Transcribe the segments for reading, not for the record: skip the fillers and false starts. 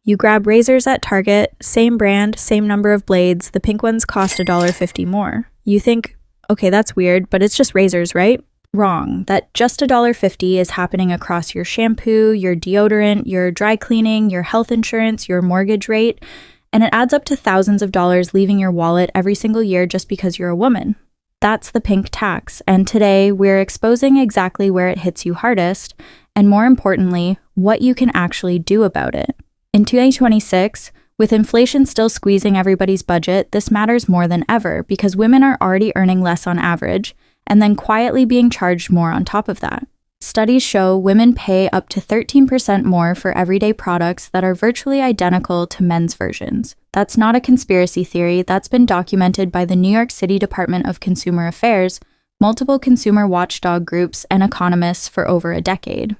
You grab razors at Target, same brand, same number of blades, the pink ones cost $1.50 more. You think, okay, that's weird, but it's just razors, right? Wrong. That just $1.50 is happening across your shampoo, your deodorant, your dry cleaning, your health insurance, your mortgage rate, and it adds up to thousands of dollars leaving your wallet every single year just because you're a woman. That's the pink tax, and today we're exposing exactly where it hits you hardest, and more importantly, what you can actually do about it. In 2026, with inflation still squeezing everybody's budget, this matters more than ever because women are already earning less on average, and then quietly being charged more on top of that. Studies show women pay up to 13% more for everyday products that are virtually identical to men's versions. That's not a conspiracy theory, that's been documented by the New York City Department of Consumer Affairs, multiple consumer watchdog groups, and economists for over a decade.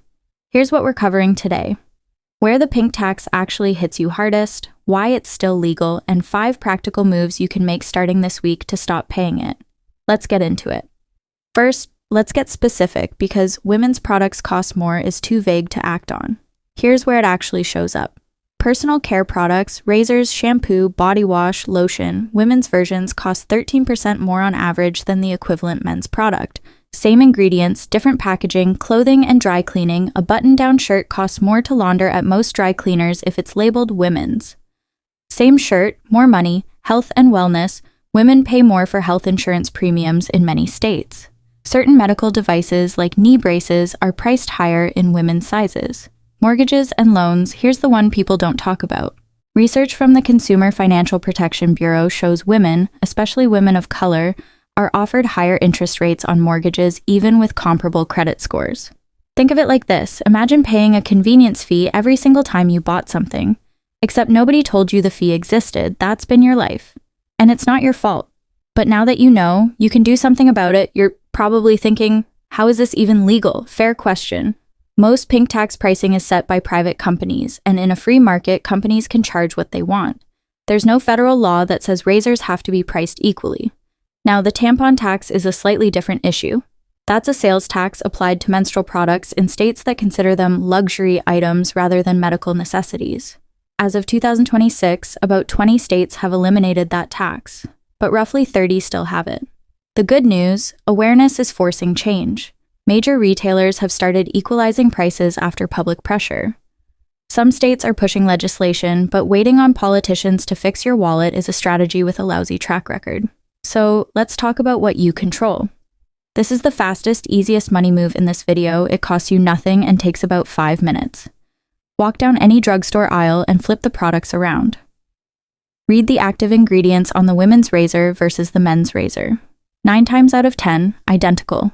Here's what we're covering today: where the pink tax actually hits you hardest, why it's still legal, and 5 practical moves you can make starting this week to stop paying it. Let's get into it. First, let's get specific because women's products cost more is too vague to act on. Here's where it actually shows up. Personal care products, razors, shampoo, body wash, lotion, women's versions cost 13% more on average than the equivalent men's product. Same ingredients, different packaging, clothing and dry cleaning, a button-down shirt costs more to launder at most dry cleaners if it's labeled women's. Same shirt, more money, health and wellness, women pay more for health insurance premiums in many states. Certain medical devices like knee braces are priced higher in women's sizes. Mortgages and loans, here's the one people don't talk about. Research from the Consumer Financial Protection Bureau shows women, especially women of color, are offered higher interest rates on mortgages even with comparable credit scores. Think of it like this: imagine paying a convenience fee every single time you bought something. Except nobody told you the fee existed, that's been your life. And it's not your fault. But now that you know, you can do something about it. You're probably thinking, how is this even legal? Fair question. Most pink tax pricing is set by private companies, and in a free market, companies can charge what they want. There's no federal law that says razors have to be priced equally. Now, the tampon tax is a slightly different issue. That's a sales tax applied to menstrual products in states that consider them luxury items rather than medical necessities. As of 2026, about 20 states have eliminated that tax, but roughly 30 still have it. The good news: awareness is forcing change. Major retailers have started equalizing prices after public pressure. Some states are pushing legislation, but waiting on politicians to fix your wallet is a strategy with a lousy track record. So let's talk about what you control. This is the fastest, easiest money move in this video. It costs you nothing and takes about 5 minutes. Walk down any drugstore aisle and flip the products around. Read the active ingredients on the women's razor versus the men's razor. 9 times out of 10, identical.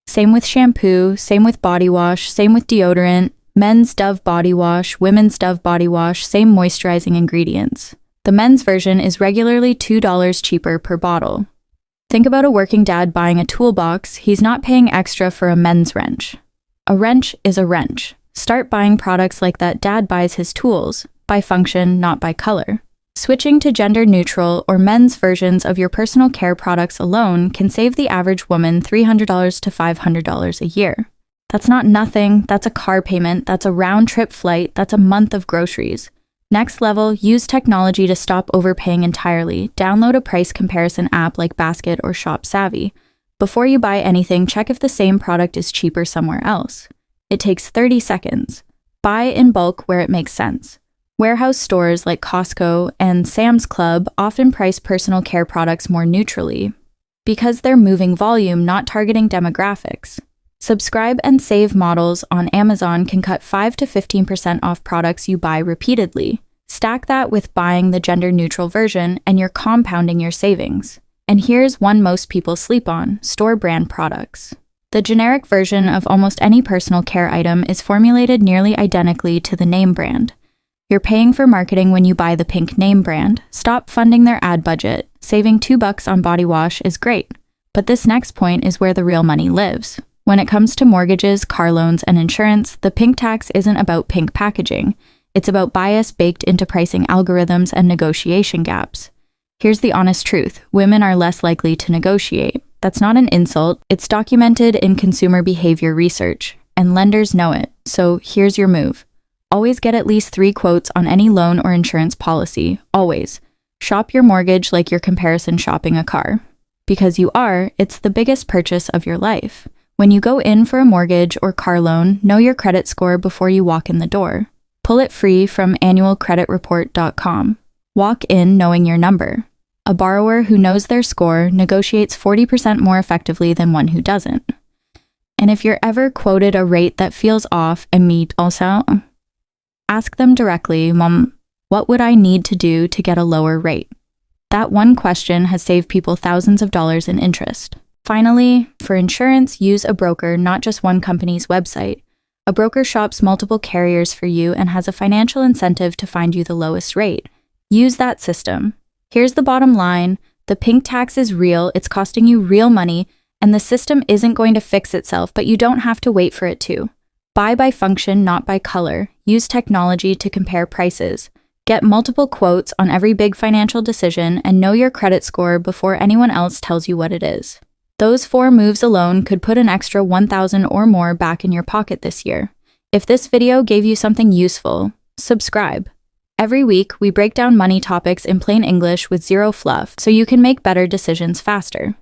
Same with shampoo, same with body wash, same with deodorant, men's Dove body wash, women's Dove body wash, same moisturizing ingredients. The men's version is regularly $2 cheaper per bottle. Think about a working dad buying a toolbox. He's not paying extra for a men's wrench. A wrench is a wrench. Start buying products like that dad buys his tools, by function, not by color. Switching to gender-neutral or men's versions of your personal care products alone can save the average woman $300 to $500 a year. That's not nothing, that's a car payment, that's a round-trip flight, that's a month of groceries. Next level, use technology to stop overpaying entirely. Download a price comparison app like Basket or Shop Savvy. Before you buy anything, check if the same product is cheaper somewhere else. It takes 30 seconds. Buy in bulk where it makes sense. Warehouse stores like Costco and Sam's Club often price personal care products more neutrally because they're moving volume, not targeting demographics. Subscribe and save models on Amazon can cut 5 to 15% off products you buy repeatedly. Stack that with buying the gender-neutral version and you're compounding your savings. And here's one most people sleep on: store brand products. The generic version of almost any personal care item is formulated nearly identically to the name brand. You're paying for marketing when you buy the pink name brand. Stop funding their ad budget. Saving $2 on body wash is great. But this next point is where the real money lives. When it comes to mortgages, car loans, and insurance, the pink tax isn't about pink packaging. It's about bias baked into pricing algorithms and negotiation gaps. Here's the honest truth: women are less likely to negotiate. That's not an insult. It's documented in consumer behavior research, and lenders know it. So here's your move. Always get at least 3 quotes on any loan or insurance policy. Always. Shop your mortgage like you're comparison shopping a car. Because it's the biggest purchase of your life. When you go in for a mortgage or car loan, know your credit score before you walk in the door. Pull it free from annualcreditreport.com. Walk in knowing your number. A borrower who knows their score negotiates 40% more effectively than one who doesn't. And if you're ever quoted a rate that feels off, and me also, ask them directly, Mom, what would I need to do to get a lower rate? That one question has saved people thousands of dollars in interest. Finally, for insurance, use a broker, not just one company's website. A broker shops multiple carriers for you and has a financial incentive to find you the lowest rate. Use that system. Here's the bottom line. The pink tax is real, it's costing you real money, and the system isn't going to fix itself, but you don't have to wait for it to. Buy by function, not by color. Use technology to compare prices. Get multiple quotes on every big financial decision and know your credit score before anyone else tells you what it is. Those 4 moves alone could put an extra $1,000 or more back in your pocket this year. If this video gave you something useful, subscribe. Every week, we break down money topics in plain English with zero fluff so you can make better decisions faster.